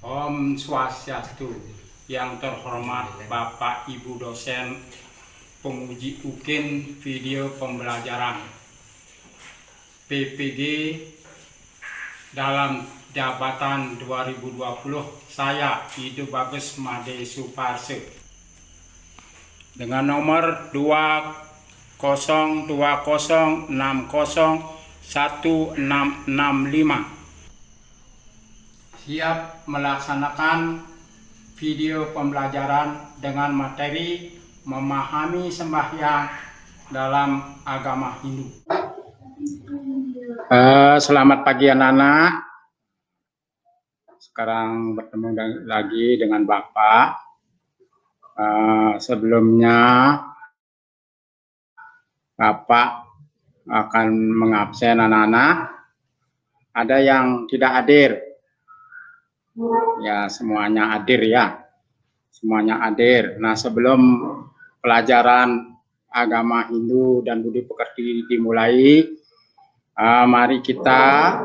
Om Swastiastu. Yang terhormat Bapak Ibu dosen penguji UKIN video pembelajaran PPG dalam jabatan 2020, saya Ido Bagus Made Suparse dengan nomor 2020601665 siap melaksanakan video pembelajaran dengan materi memahami sembahyang dalam agama Hindu. Selamat pagi anak-anak. Sekarang bertemu lagi dengan Bapak. Sebelumnya Bapak akan mengabsen anak-anak. Ada yang tidak hadir. Ya, semuanya hadir ya. Semuanya hadir. Nah, sebelum pelajaran agama Hindu dan budi pekerti dimulai, mari kita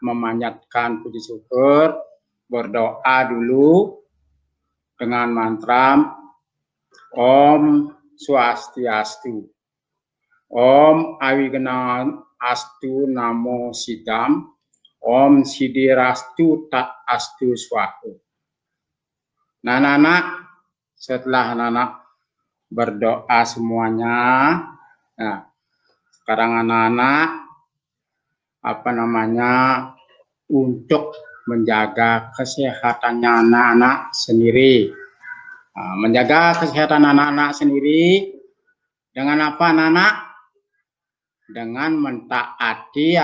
memanjatkan puji syukur, berdoa dulu dengan mantra Om Swastiastu. Om Awigenan Astu Namo Sidam. Om Sidirastu Tat Astu Swahu. Nah, anak-anak, setelah anak-anak berdoa semuanya, nah, sekarang anak-anak untuk menjaga kesehatannya anak-anak sendiri. Nah, menjaga kesehatan anak-anak sendiri dengan apa anak-anak? Dengan mentaati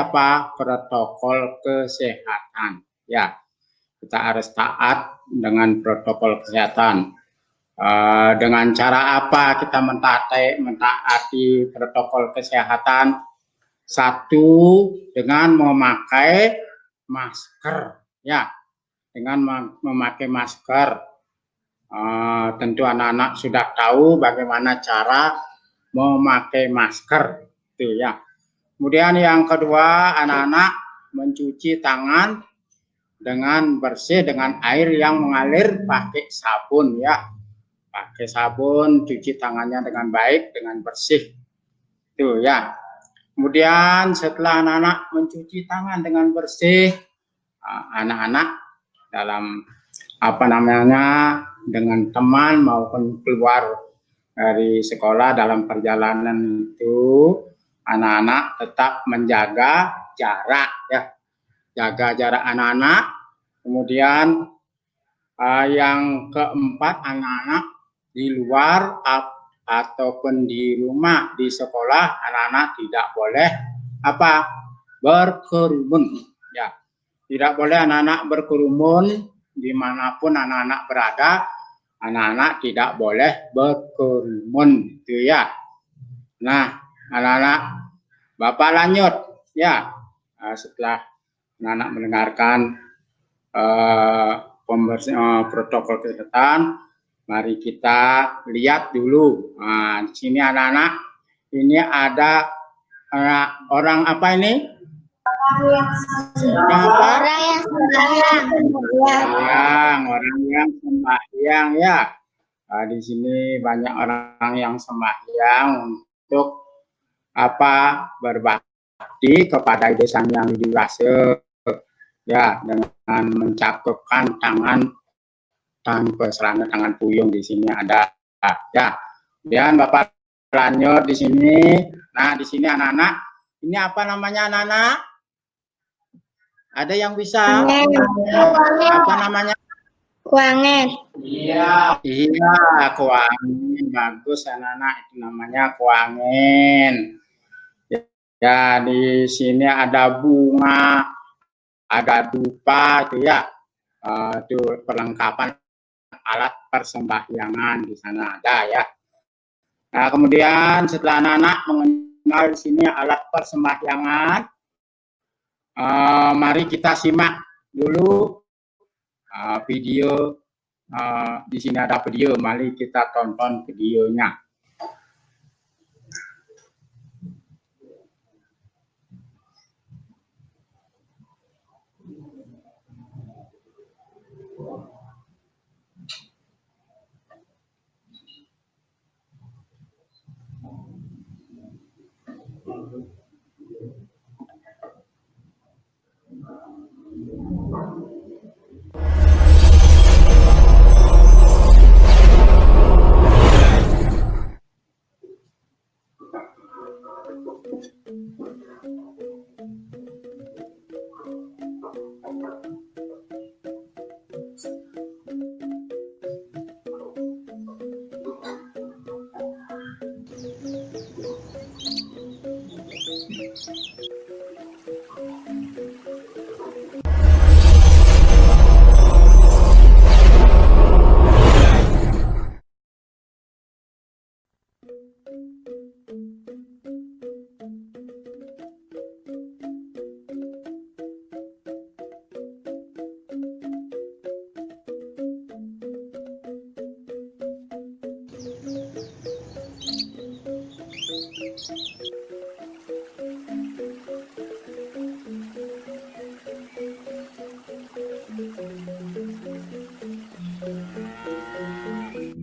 protokol kesehatan. Ya, kita harus taat dengan protokol kesehatan. Dengan cara apa kita mentaati protokol kesehatan? Satu, dengan memakai masker. Ya, dengan memakai masker. Tentu anak-anak sudah tahu bagaimana cara memakai masker. Itu ya. Kemudian yang kedua, anak-anak mencuci tangan dengan bersih dengan air yang mengalir pakai sabun ya. Pakai sabun, cuci tangannya dengan baik, dengan bersih. Itu ya. Kemudian setelah anak-anak mencuci tangan dengan bersih, anak-anak dalam dengan teman maupun keluar dari sekolah dalam perjalanan itu, anak-anak tetap menjaga jarak ya. Jaga jarak anak-anak. Kemudian yang keempat, anak-anak di luar ataupun di rumah, di sekolah, anak-anak tidak boleh berkerumun ya. Tidak boleh anak-anak berkerumun dimanapun anak-anak berada. Anak-anak tidak boleh berkerumun itu ya. Nah, anak-anak, Bapak lanjut ya. Setelah anak-anak mendengarkan protokol kesehatan, mari kita lihat dulu. Nah, di sini anak-anak, ini ada orang apa ini? Orang yang sembahyang. Orang yang sembahyang ya. Di sini banyak orang yang sembahyang untuk berbakti kepada Desa Hyang Widiwase ya, dengan mencakupkan tangan peserana tangan puyung di sini ada ya. Kemudian Bapak lanjut di sini. Nah, di sini anak-anak, ini apa namanya anak-anak? Ada yang bisa? Apa namanya? Kuangen. Iya, kuangen. Bagus anak-anak, itu namanya kuangen. Ya, di sini ada bunga, ada dupa itu ya. Itu perlengkapan alat persembahyangan di sana ada ya. Nah, kemudian setelah anak-anak mengenal di sini alat persembahyangan, mari kita simak dulu video. Di sini ada video, mari kita tonton videonya.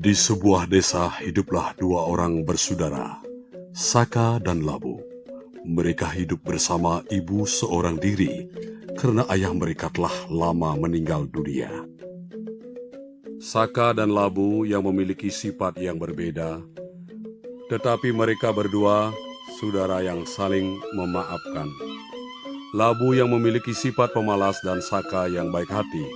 Di sebuah desa hiduplah dua orang bersaudara, Saka dan Labu. Mereka hidup bersama ibu seorang diri karena ayah mereka telah lama meninggal dunia. Saka dan Labu yang memiliki sifat yang berbeda, tetapi mereka berdua saudara yang saling memaafkan. Labu yang memiliki sifat pemalas dan Saka yang baik hati,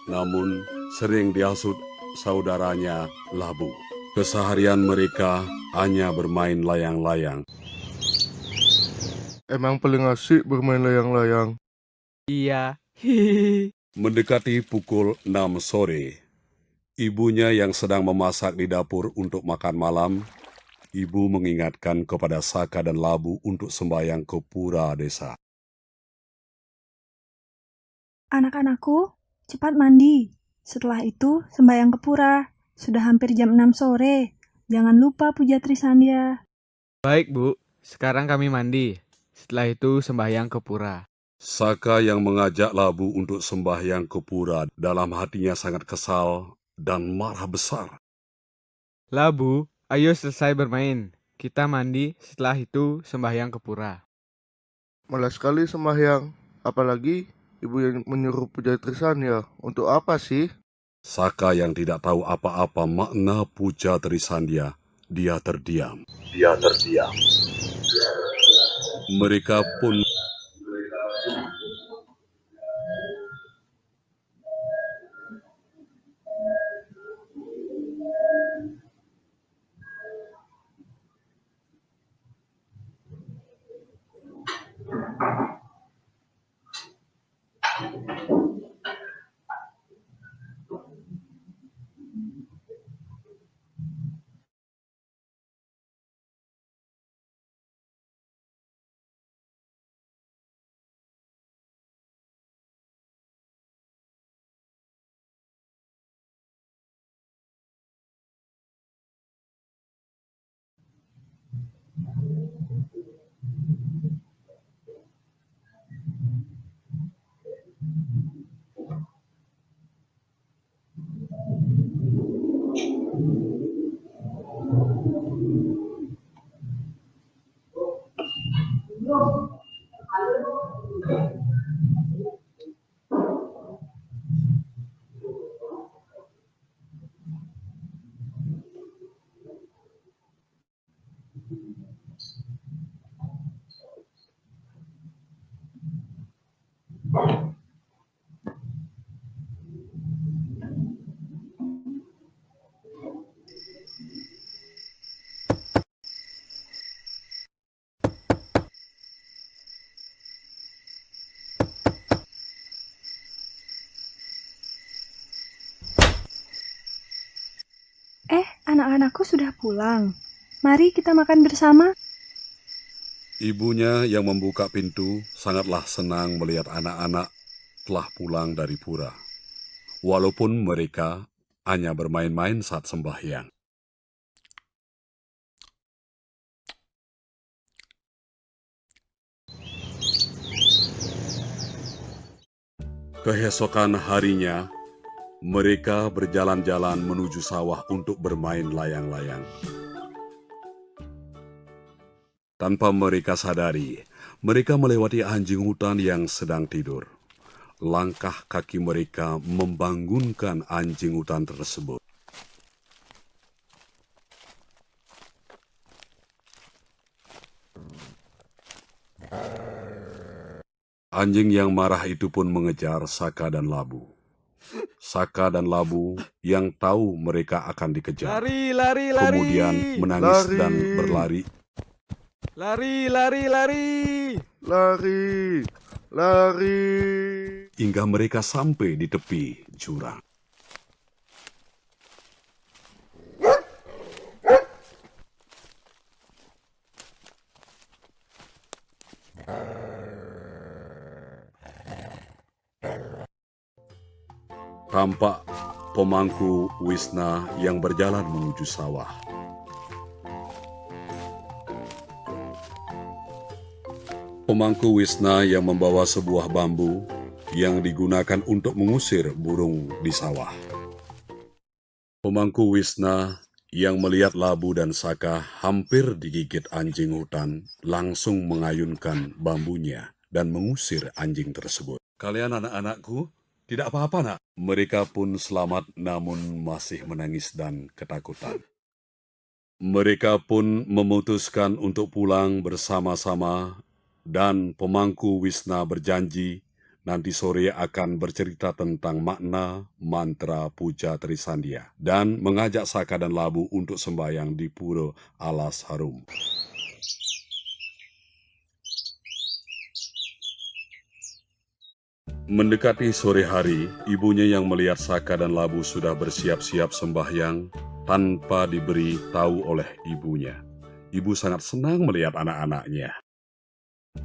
namun sering dihasut saudaranya Labu. Keseharian mereka hanya bermain layang-layang. Emang paling asik bermain layang-layang. Iya. Mendekati pukul 6 sore, ibunya yang sedang memasak di dapur untuk makan malam, ibu mengingatkan kepada Saka dan Labu untuk sembahyang ke pura desa. Anak-anakku, cepat mandi. Setelah itu, sembahyang ke pura. Sudah hampir jam 6 sore. Jangan lupa puja Trisandya. Baik, Bu. Sekarang kami mandi. Setelah itu sembahyang ke pura. Saka yang mengajak Labu untuk sembahyang ke pura dalam hatinya sangat kesal dan marah besar. Labu, ayo selesai bermain. Kita mandi, setelah itu sembahyang ke pura. Malas sekali sembahyang. Apalagi ibu yang menyuruh puja Trisandya. Untuk apa sih? Saka yang tidak tahu apa-apa makna puja Trisandya, dia terdiam. Mereka pun Anak-anakku sudah pulang. Mari kita makan bersama. ibunya yang membuka pintu sangatlah senang melihat anak-anak telah pulang dari pura. Walaupun mereka hanya bermain-main saat sembahyang. Keesokan harinya, mereka berjalan-jalan menuju sawah untuk bermain layang-layang. Tanpa mereka sadari, mereka melewati anjing hutan yang sedang tidur. langkah kaki mereka membangunkan anjing hutan tersebut. Anjing yang marah itu pun mengejar Saka dan Labu. Saka dan Labu yang tahu mereka akan dikejar, Lari, lari, lari. kemudian menangis Lari. dan berlari. Lari, lari, lari. Lari, lari. Hingga mereka sampai di tepi jurang. Tampak pemangku Wisna yang berjalan menuju sawah. Pemangku Wisna yang membawa sebuah bambu yang digunakan untuk mengusir burung di sawah. Pemangku Wisna yang melihat Labu dan Saka hampir digigit anjing hutan langsung mengayunkan bambunya dan mengusir anjing tersebut. Kalian anak-anakku, tidak apa-apa nak. Mereka pun selamat namun masih menangis dan ketakutan. Mereka pun memutuskan untuk pulang bersama-sama dan pemangku Wisna berjanji nanti sore akan bercerita tentang makna mantra puja Trisandia dan mengajak Saka dan Labu untuk sembahyang di Pura Alas Harum. Mendekati sore hari, ibunya yang melihat Saka dan Labu sudah bersiap-siap sembahyang tanpa diberi tahu oleh ibunya. Ibu sangat senang melihat anak-anaknya.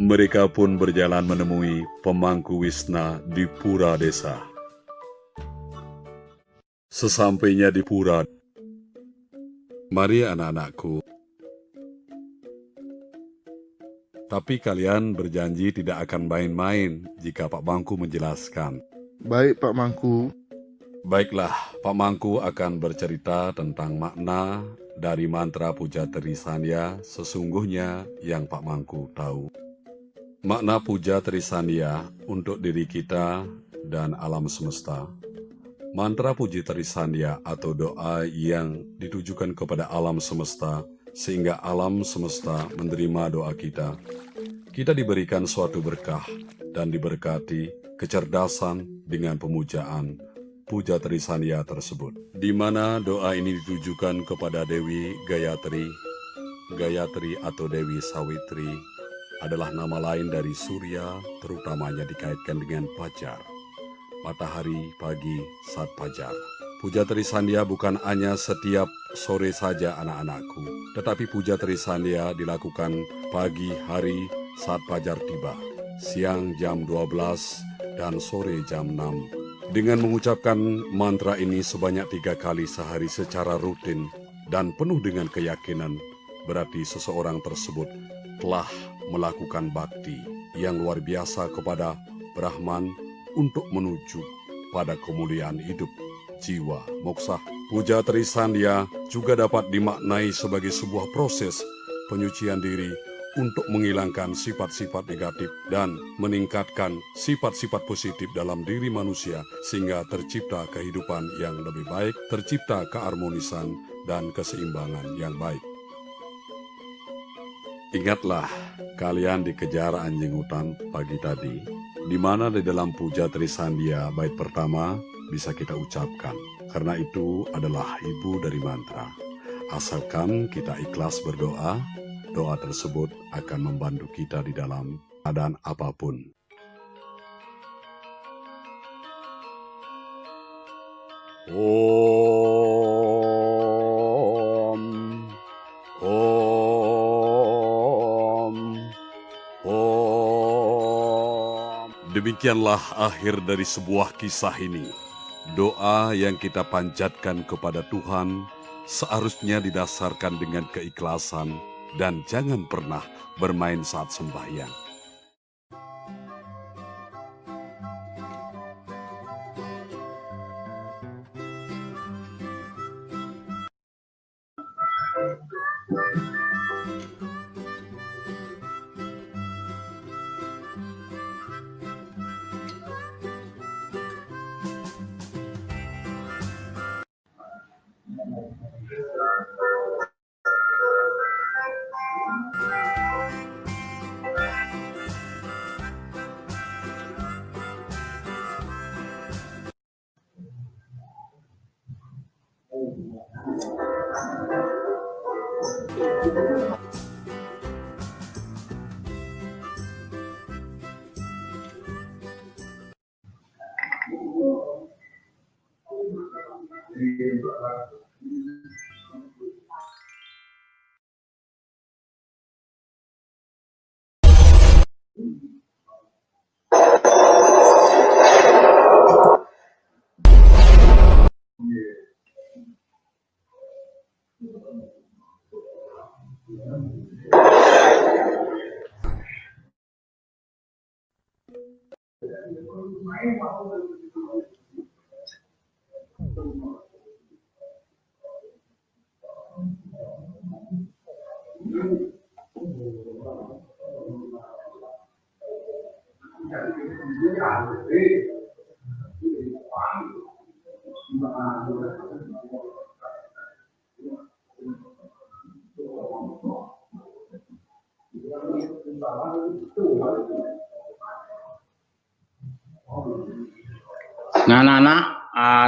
Mereka pun berjalan menemui pemangku Wisna di pura desa. Sesampainya di pura, mari anak-anakku. Tapi kalian berjanji tidak akan main-main jika Pak Mangku menjelaskan. Baik, Pak Mangku. Baiklah, Pak Mangku akan bercerita tentang makna dari mantra puja Trisandia sesungguhnya yang Pak Mangku tahu. Makna puja Trisandia untuk diri kita dan alam semesta. Mantra puji Trisandia atau doa yang ditujukan kepada alam semesta sehingga alam semesta menerima doa kita. Kita diberikan suatu berkah dan diberkati kecerdasan dengan pemujaan puja Trisandia tersebut. Di mana doa ini ditujukan kepada Dewi Gayatri. Gayatri atau Dewi Sawitri adalah nama lain dari Surya, terutamanya dikaitkan dengan fajar. Matahari pagi saat fajar. Puja Trisandia bukan hanya setiap sore saja anak-anakku, tetapi puja Trisandia dilakukan pagi hari saat fajar tiba, siang jam 12 dan sore jam 6. Dengan mengucapkan mantra ini sebanyak 3 kali sehari secara rutin dan penuh dengan keyakinan, berarti seseorang tersebut telah melakukan bakti yang luar biasa kepada Brahman untuk menuju pada kemuliaan hidup jiwa moksa. Puja Trisandia juga dapat dimaknai sebagai sebuah proses penyucian diri untuk menghilangkan sifat-sifat negatif dan meningkatkan sifat-sifat positif dalam diri manusia sehingga tercipta kehidupan yang lebih baik, tercipta keharmonisan dan keseimbangan yang baik. Ingatlah, kalian dikejar anjing hutan pagi tadi, di mana di dalam puja Trisandia bait pertama bisa kita ucapkan, karena itu adalah ibu dari mantra. Asalkan kita ikhlas berdoa, doa tersebut akan membantu kita di dalam keadaan apapun. Om, Om, Om. Demikianlah akhir dari sebuah kisah ini. Doa yang kita panjatkan kepada Tuhan seharusnya didasarkan dengan keikhlasan dan jangan pernah bermain saat sembahyang. Nah, anak-anak,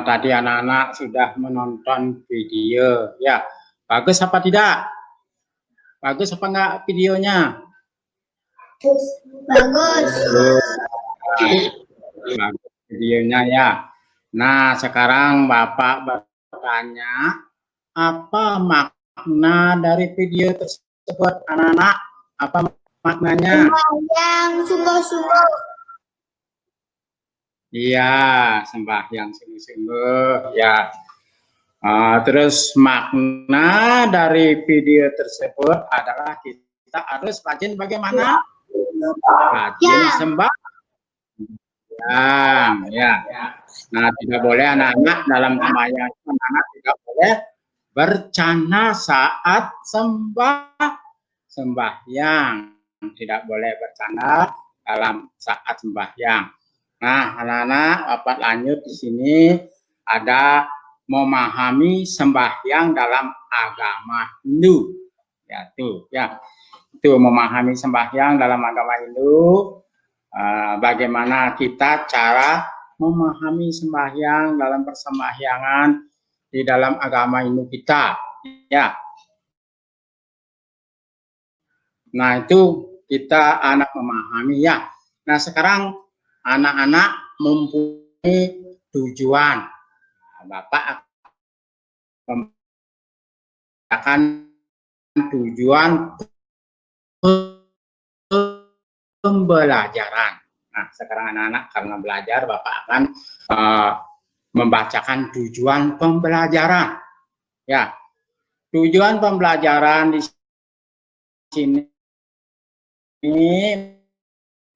tadi anak-anak sudah menonton video, ya. Bagus apa tidak? Bagus apa enggak videonya? Bagus. Bagus videonya ya. Nah, sekarang Bapak bertanya, apa makna dari video tersebut, anak-anak? Apa maknanya? Sembahyang sungguh-sungguh. Iya, sembahyang sungguh-sungguh, ya. Terus makna dari video tersebut adalah kita harus rajin bagaimana? Rajin sembahyang, ya. Nah, tidak boleh anak-anak dalam sembahyang, anak-anak tidak boleh bercanda saat sembahyang, tidak boleh bercanda dalam saat sembahyang. Nah, anak-anak, Bapak lanjut di sini ada memahami sembahyang dalam agama Hindu. Ya, tuh, ya. Itu memahami sembahyang dalam agama Hindu. Bagaimana kita cara memahami sembahyang dalam persembahyangan di dalam agama Hindu kita, ya. Nah, itu kita anak memahami, ya. Nah, sekarang anak-anak mempunyai tujuan. Bapak akan tujuan pembelajaran. Nah, sekarang anak-anak karena belajar, Bapak akan membacakan tujuan pembelajaran. Ya, tujuan pembelajaran di sini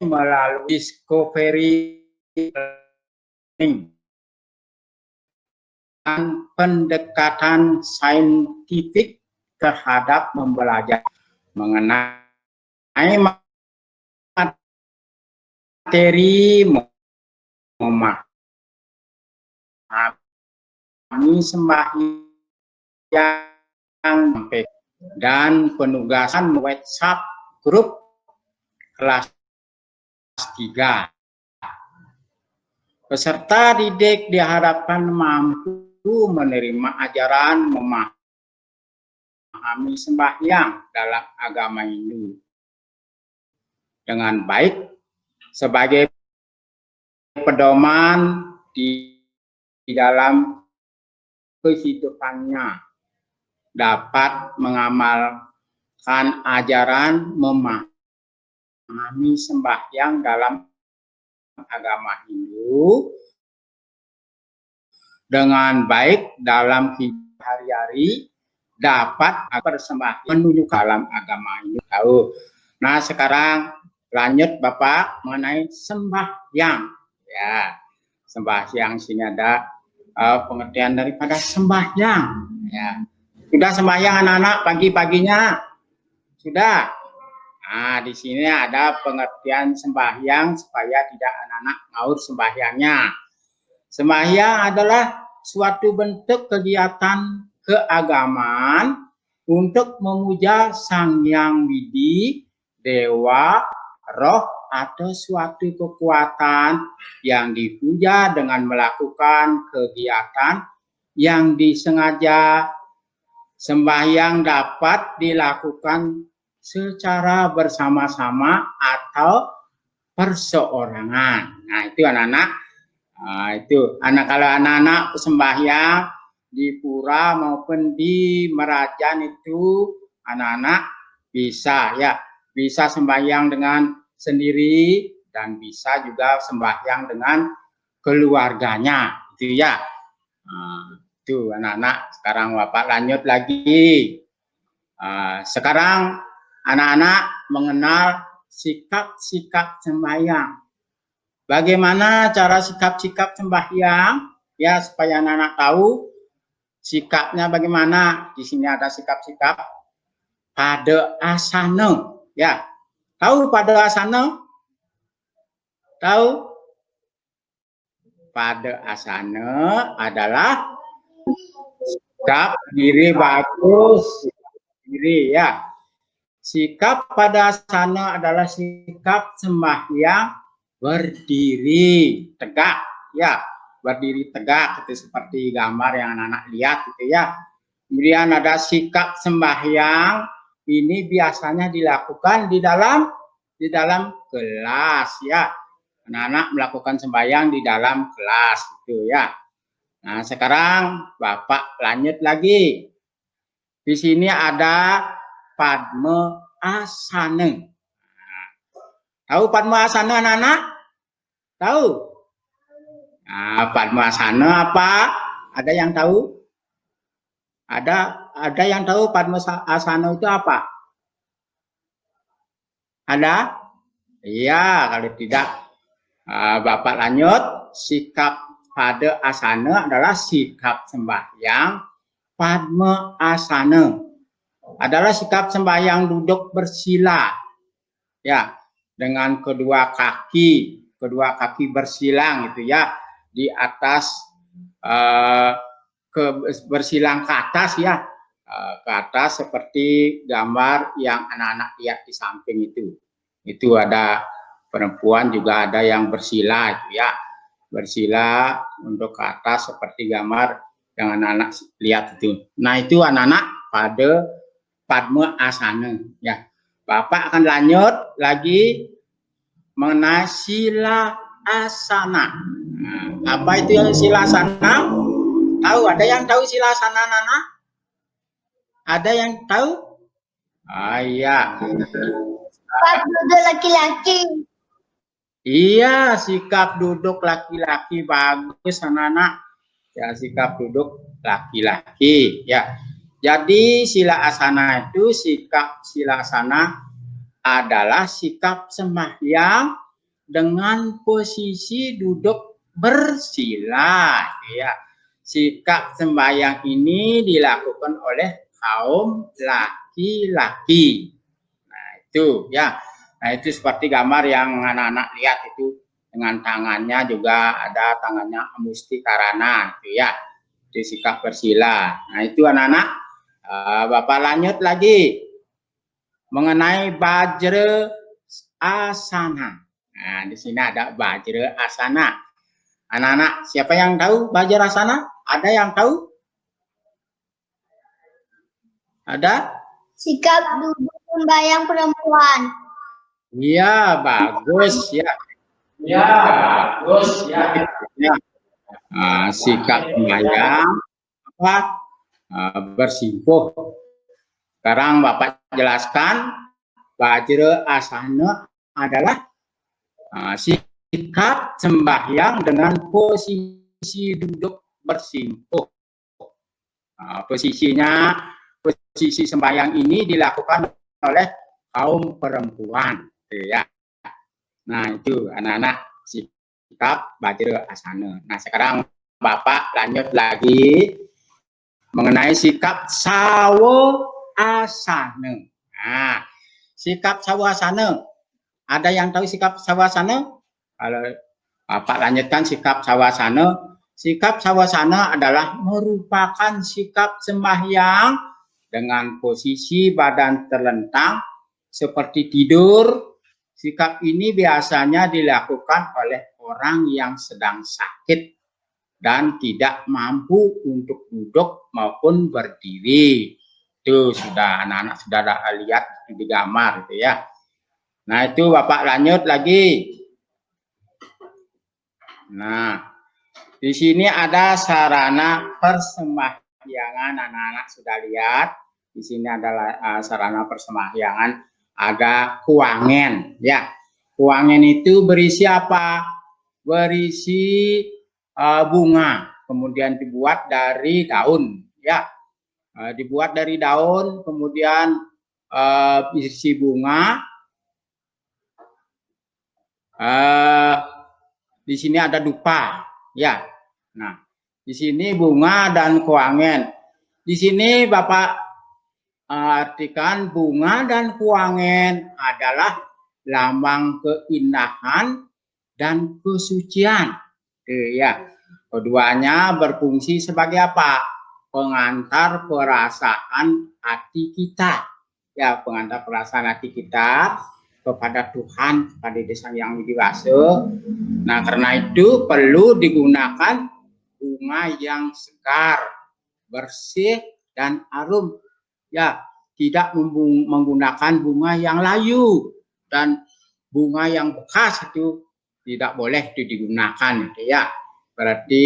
melalui discovery learning dan pendekatan saintifik terhadap membelajar mengenai materi, memahami sembahyang dan penugasan WhatsApp grup kelas 3. Peserta didik diharapkan mampu menerima ajaran memahami sembahyang dalam agama Hindu dengan baik sebagai pedoman di dalam kehidupannya, dapat mengamalkan ajaran memahami sembahyang dalam agama Hindu dengan baik dalam hidup hari-hari, dapat bersembahyang menuju dalam agama Hindu. Tahu. Nah, sekarang lanjut Bapak mengenai sembahyang. Ya, sembahyang sini ada pengertian daripada sembahyang. Ya, sudah sembahyang anak-anak pagi-paginya? Sudah. Nah, di sini ada pengertian sembahyang supaya tidak anak-anak ngaur sembahyangnya. Sembahyang adalah suatu bentuk kegiatan keagamaan untuk memuja Sang Hyang Widi, dewa, roh, atau suatu kekuatan yang dipuja dengan melakukan kegiatan yang disengaja. Sembahyang dapat dilakukan secara bersama-sama atau perseorangan. Nah, itu anak-anak. Kalau anak-anak sembahyang di pura maupun di merajan itu anak-anak bisa sembahyang dengan sendiri dan bisa juga sembahyang dengan keluarganya, itu ya. Itu anak-anak. Sekarang Bapak lanjut lagi. Sekarang anak-anak mengenal sikap-sikap sembahyang. Bagaimana cara sikap-sikap sembahyang? Ya, supaya anak-anak tahu sikapnya bagaimana. Di sini ada sikap-sikap pada asana. Ya, tahu pada asana? Tahu? Pada asana adalah sikap diri bagus, diri ya. Sikap pada asana adalah sikap sembahyang berdiri tegak, ya, berdiri tegak itu seperti gambar yang anak-anak lihat itu ya. Kemudian ada sikap sembahyang, ini biasanya dilakukan di dalam kelas ya. Anak-anak melakukan sembahyang di dalam kelas itu ya. Nah, sekarang Bapak lanjut lagi. Di sini ada Padma Asana. Tahu Padma Asana anak-anak? Tahu? Nah, Padma Asana apa? Ada yang tahu? Ada yang tahu Padma Asana itu apa? Ada? Iya, kalau tidak Bapak lanjut. Sikap pada asana adalah sikap sembahyang. Padma Asana adalah sikap sembahyang duduk bersila, ya, dengan kedua kaki bersilang itu ya, di atas bersilang ke atas ya, ke atas seperti gambar yang anak-anak lihat di samping itu. Itu ada perempuan juga ada yang bersila itu ya, bersila untuk ke atas seperti gambar yang anak-anak lihat itu. Nah, itu anak-anak pada Padma Asana ya. Bapak akan lanjut lagi mengenai sila asana. Nah, apa itu yang sila asana? Tahu? Ada yang tahu sila asana, anak? Ada yang tahu? Iya. Sikap duduk laki-laki. Iya, sikap duduk laki-laki bagus anak-anak. Ya, sikap duduk laki-laki ya. Jadi sila asana itu sila asana adalah sikap sembahyang dengan posisi duduk bersila ya. Sikap sembahyang ini dilakukan oleh kaum laki-laki. Nah, itu ya. Nah, itu seperti gambar yang anak-anak lihat itu dengan tangannya juga ada tangannya musti karana itu ya. Di sikap bersila. Nah, itu anak-anak. Bapak lanjut lagi mengenai Bajra Asana. Nah, di sini ada Bajra Asana. Anak-anak, siapa yang tahu Bajra Asana? Ada yang tahu? Ada? Sikap duduk sembahyang perempuan. Iya, bagus ya. Ya, bagus ya. Sikap sembahyang apa? Bersimpuh. Sekarang Bapak jelaskan Bajra Asana adalah sikap sembahyang dengan posisi duduk bersimpuh. Posisi sembahyang ini dilakukan oleh kaum perempuan, ya. Nah, itu anak-anak sikap Bajra Asana. Nah, sekarang Bapak lanjut lagi mengenai sikap Sawa Asana. Nah, sikap Sawa Asana. Ada yang tahu sikap Sawa Asana? Kalau Bapak lanjutkan sikap Sawa Asana. Sikap savasana adalah merupakan sikap sembahyang dengan posisi badan terlentang seperti tidur. Sikap ini biasanya dilakukan oleh orang yang sedang sakit dan tidak mampu untuk duduk maupun berdiri. Itu sudah anak-anak sudah ada lihat di gambar itu ya. Nah, itu Bapak lanjut lagi. Nah, di sini ada sarana persembahyangan, anak-anak sudah lihat. Di sini adalah sarana persembahyangan, ada kuangen, ya. Kuangen itu berisi apa? Berisi bunga, kemudian dibuat dari daun, ya. Dibuat dari daun, kemudian berisi bunga. Di sini ada dupa, ya. Nah, di sini bunga dan kuangen. Di sini Bapak artikan bunga dan kuangen adalah lambang keindahan dan kesucian. Ya, keduanya berfungsi sebagai apa? Pengantar perasaan hati kita. Ya, pengantar perasaan hati kita kepada Tuhan, kepada Sang Hyang Widi Wasa. Nah, karena itu perlu digunakan bunga yang segar, bersih, dan harum. Ya, tidak menggunakan bunga yang layu dan bunga yang bekas itu tidak boleh digunakan, gitu ya. Berarti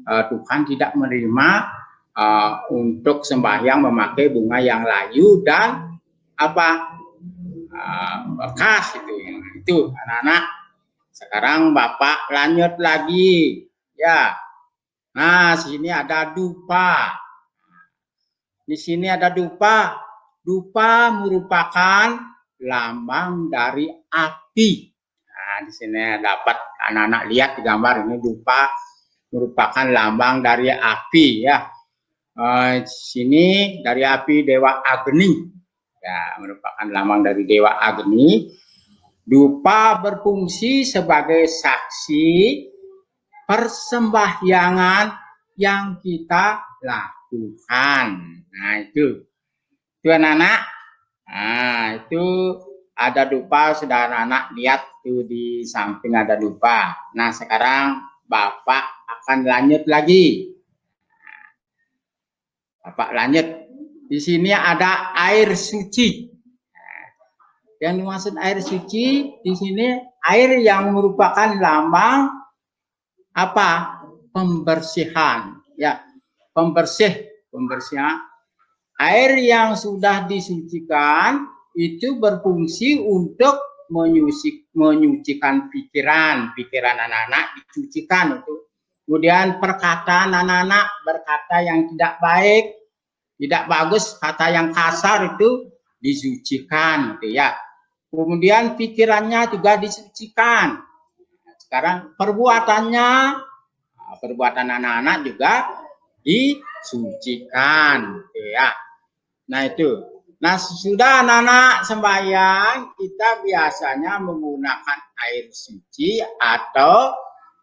Tuhan tidak menerima untuk sembahyang memakai bunga yang layu dan apa bekas itu anak-anak. Sekarang Bapak lanjut lagi, ya. Nah, sini ada dupa. Di sini ada dupa. Dupa merupakan lambang dari api. Nah, di sini dapat anak-anak lihat di gambar ini, dupa merupakan lambang dari api, ya. Sini dari api Dewa Agni. Ya, merupakan lambang dari Dewa Agni. Dupa berfungsi sebagai saksi persembahyangan yang kita lakukan. Nah, itu anak-anak. Nah, itu ada dupa, sudah anak-anak lihat tuh di samping ada dupa. Nah, sekarang Bapak akan lanjut lagi. Bapak lanjut. Di sini ada air suci. Yang dimaksud air suci di sini air yang merupakan lambang apa? Pembersihan, ya. Pembersihan. Air yang sudah disucikan itu berfungsi untuk menyucikan pikiran anak-anak dicucikan itu. Kemudian perkataan anak-anak berkata yang tidak baik, tidak bagus, kata yang kasar itu disucikan, gitu ya. Kemudian pikirannya juga disucikan. Sekarang perbuatannya, perbuatan anak-anak juga disucikan, gitu ya. Nah, itu. Nah, sudah anak-anak sembahyang, kita biasanya menggunakan air suci atau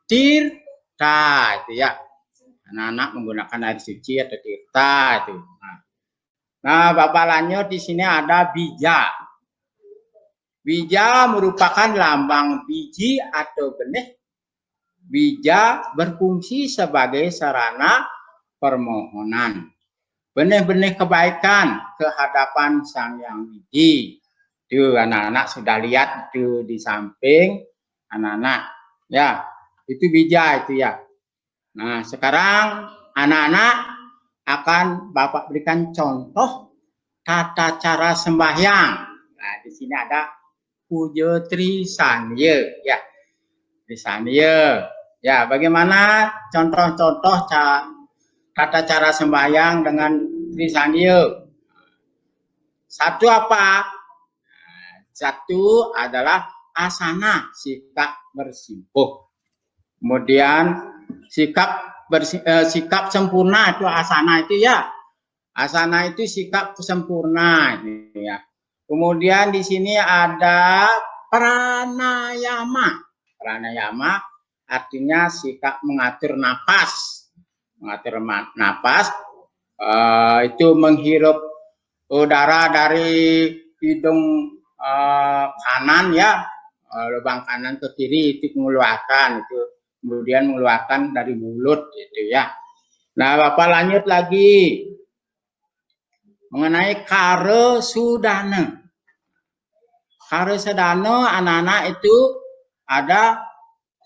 tirta, itu ya. Anak-anak menggunakan air suci atau tirta itu. Nah, Bapak lanjut, di sini ada bija. Bija merupakan lambang biji atau benih. Bija berfungsi sebagai sarana permohonan. Benih-benih kebaikan ke hadapan Sang Hyang Widi. Itu anak-anak sudah lihat itu di samping anak-anak. Ya, itu bija itu ya. Nah, sekarang anak-anak akan Bapak berikan contoh tata cara sembahyang. Nah, di sini ada puja trisanya, ya. Trisanya. Ya, bagaimana contoh-contoh tata cara sembahyang dengan trisanya? Satu apa? Satu adalah asana, sikap bersimpuh. Kemudian sikap sempurna itu asana itu ya. Asana itu sikap sempurna gitu ya. Kemudian di sini ada pranayama. Pranayama artinya sikap mengatur napas. Mengatur napas itu menghirup udara dari hidung kanan ya, lubang kanan ke kiri itu mengeluarkan itu, kemudian mengeluarkan dari mulut gitu ya. Nah, Bapak lanjut lagi mengenai kare sudana. Kare sudana anak-anak itu ada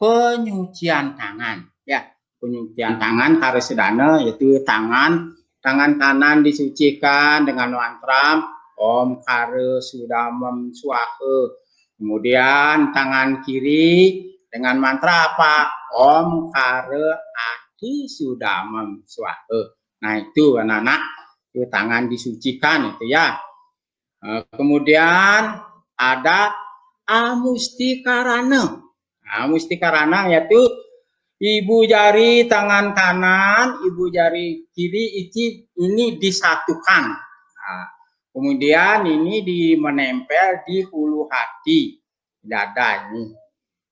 penyucian tangan ya. Penyucian tangan kare sudana yaitu tangan kanan disucikan dengan mantra Om Kare Sudamem Swaha. Kemudian tangan kiri dengan mantra apa? Om Kare Adi Sudamem Swaha. Nah, itu anak-anak itu tangan disucikan itu ya. Kemudian ada amustikarana. Amustikarana yaitu ibu jari tangan kanan, ibu jari kiri ini disatukan. Nah, kemudian ini menempel di hulu hati dada ini.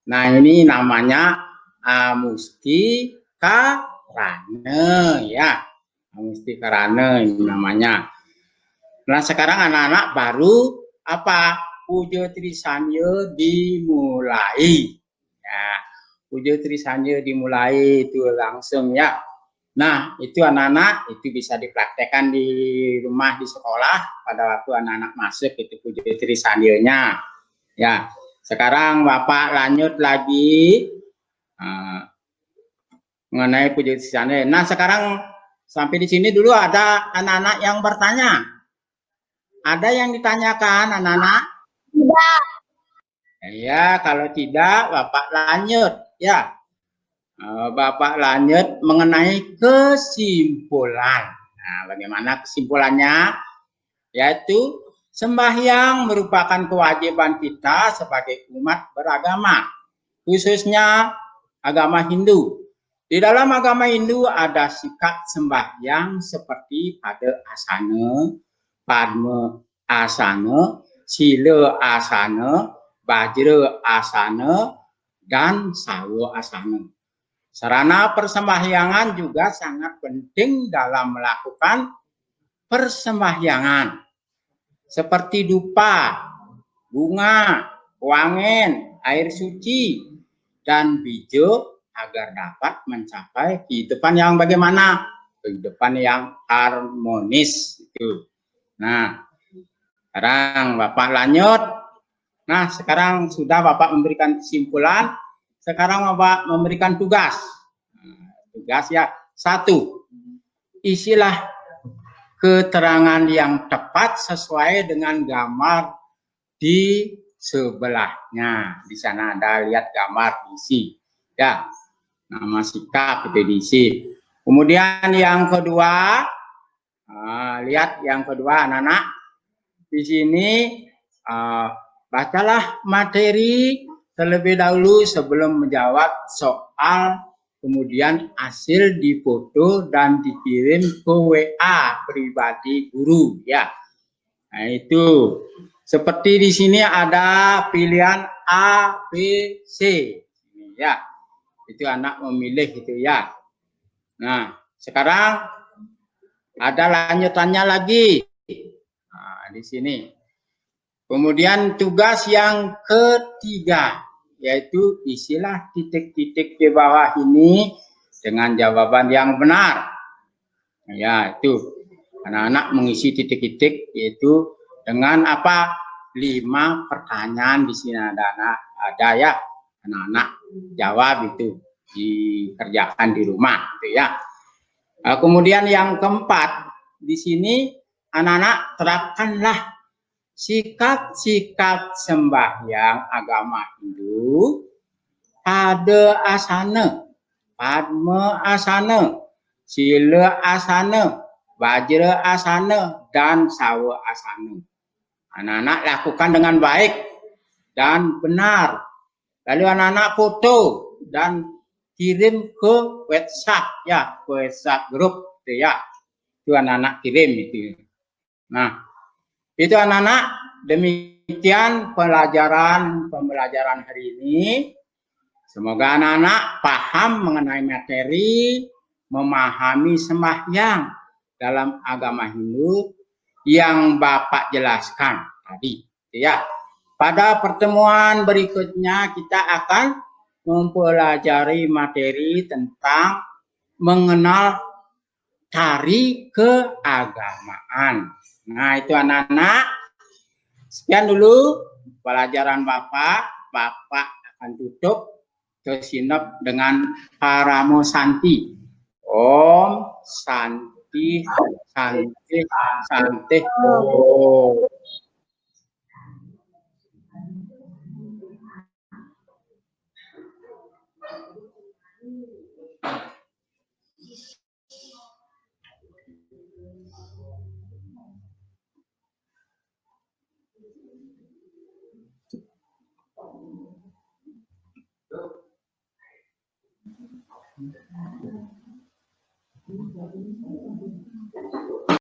Nah, ini namanya amustikarana ya. Amustikarana ini namanya. Nah, sekarang anak-anak baru apa? Puja Trisanya dimulai. Ya, Puja Trisanya dimulai itu langsung ya. Nah, itu anak-anak itu bisa dipraktekkan di rumah, di sekolah pada waktu anak-anak masuk itu Puja Trisanyanya. Ya, sekarang Bapak lanjut lagi mengenai Puja Trisanya. Nah, sekarang sampai di sini dulu ada anak-anak yang bertanya. Ada yang ditanyakan anak-anak? Tidak. Ya, kalau tidak Bapak lanjut ya. Bapak lanjut mengenai kesimpulan. Nah, bagaimana kesimpulannya? Yaitu sembahyang merupakan kewajiban kita sebagai umat beragama, khususnya agama Hindu. Di dalam agama Hindu ada sikap sembahyang seperti pada asana, padma asana, sila asana, bajra asana, dan sawa asana. Sarana persembahyangan juga sangat penting dalam melakukan persembahyangan. Seperti dupa, bunga, wangen, air suci, dan bijo agar dapat mencapai kehidupan yang bagaimana? Kehidupan yang harmonis. Itu. Nah, sekarang Bapak lanjut. Nah, sekarang sudah Bapak memberikan kesimpulan. Sekarang Bapak memberikan tugas. Tugas ya. 1. Isilah keterangan yang tepat sesuai dengan gambar di sebelahnya. Di sana ada lihat gambar diisi. Ya. Nama sikap itu diisi. Kemudian yang kedua, lihat yang kedua anak-anak. Di sini bacalah materi terlebih dahulu sebelum menjawab soal, kemudian hasil difoto dan dikirim ke WA pribadi guru ya. Nah, itu seperti di sini ada pilihan A, B, C ya. Itu anak memilih itu ya. Nah, sekarang ada lanjutannya lagi. Nah, di sini. Kemudian tugas yang ketiga, yaitu isilah titik-titik di bawah ini dengan jawaban yang benar. Ya, itu. Anak-anak mengisi titik-titik yaitu dengan apa? 5 pertanyaan di sini ada ya. Anak-anak jawab itu dikerjakan di rumah gitu ya. Kemudian yang keempat, di sini anak-anak terapkanlah sikap-sikap sembahyang agama Hindu pada asana, padma asana, sila asana, bajra asana, dan sawa asana. Anak-anak lakukan dengan baik dan benar. Lalu anak-anak foto dan kirim ke WhatsApp ya, ke WhatsApp grup itu ya. Itu anak-anak kirim itu. Nah, itu anak-anak, demikian pembelajaran hari ini. Semoga anak-anak paham mengenai materi, memahami sembahyang dalam agama Hindu yang Bapak jelaskan tadi. Ya, pada pertemuan berikutnya kita akan mempelajari materi tentang mengenal tari keagamaan. Nah, itu anak-anak. Sekian dulu pelajaran Bapak. Bapak akan tutup sesinap dengan Paramo Santi. Om Santi, Santi, Santi. Om.